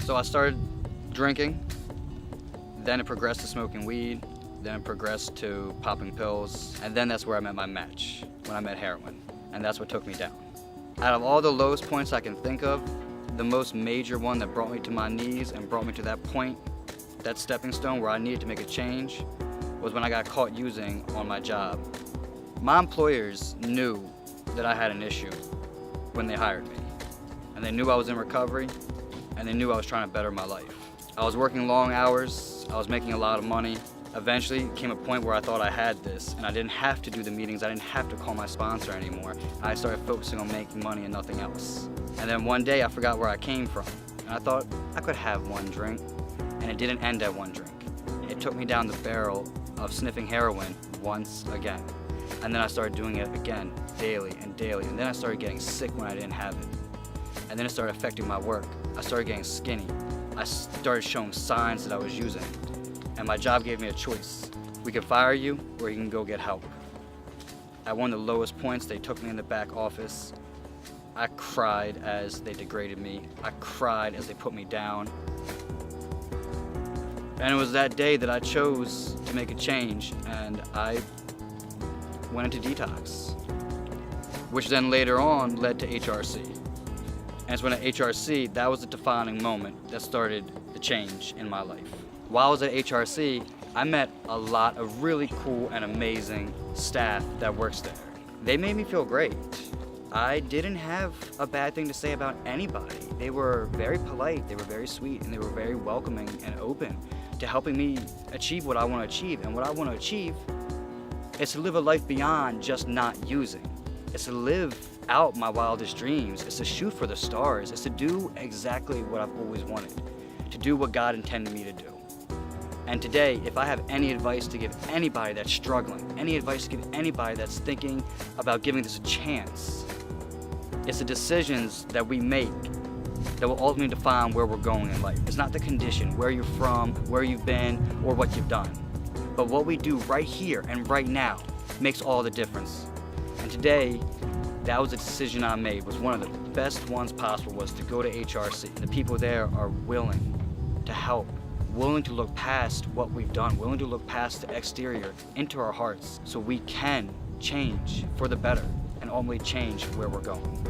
So I started drinking, then it progressed to smoking weed, then it progressed to popping pills, and then that's where I met my match, when I met heroin, and that's what took me down. Out of all the lowest points I can think of, the most major one that brought me to my knees and brought me to that point, that stepping stone where I needed to make a change, was when I got caught using on my job. My employers knew that I had an issue when they hired me, and they knew I was in recovery, and they knew I was trying to better my life. I was working long hours, I was making a lot of money. Eventually came a point where I thought I had this, and I didn't have to do the meetings, I didn't have to call my sponsor anymore. I started focusing on making money and nothing else. And then one day I forgot where I came from, and I thought I could have one drink, and it didn't end at one drink. It took me down the barrel of sniffing heroin once again. And then I started doing it again, daily and daily, and then I started getting sick when I didn't have it. And then it started affecting my work. I started getting skinny. I started showing signs that I was using. And my job gave me a choice. We can fire you, or you can go get help. At one of the lowest points, they took me in the back office. I cried as they degraded me. I cried as they put me down. And it was that day that I chose to make a change, and I went into detox, which then later on led to HRC. And it's when at HRC, that was the defining moment that started the change in my life. While I was at HRC, I met a lot of really cool and amazing staff that works there. They made me feel great. I didn't have a bad thing to say about anybody. They were very polite, they were very sweet, and they were very welcoming and open to helping me achieve what I want to achieve. And what I want to achieve is to live a life beyond just not using. It's to live out my wildest dreams. It's to shoot for the stars. It's to do exactly what I've always wanted, to do what God intended me to do. And today, if I have any advice to give anybody that's struggling, any advice to give anybody that's thinking about giving this a chance, it's the decisions that we make that will ultimately define where we're going in life. It's not the condition, where you're from, where you've been, or what you've done. But what we do right here and right now makes all the difference. And today, that was a decision I made. Was one of the best ones possible, was to go to HRC. The people there are willing to help, willing to look past what we've done, willing to look past the exterior into our hearts so we can change for the better and ultimately change where we're going.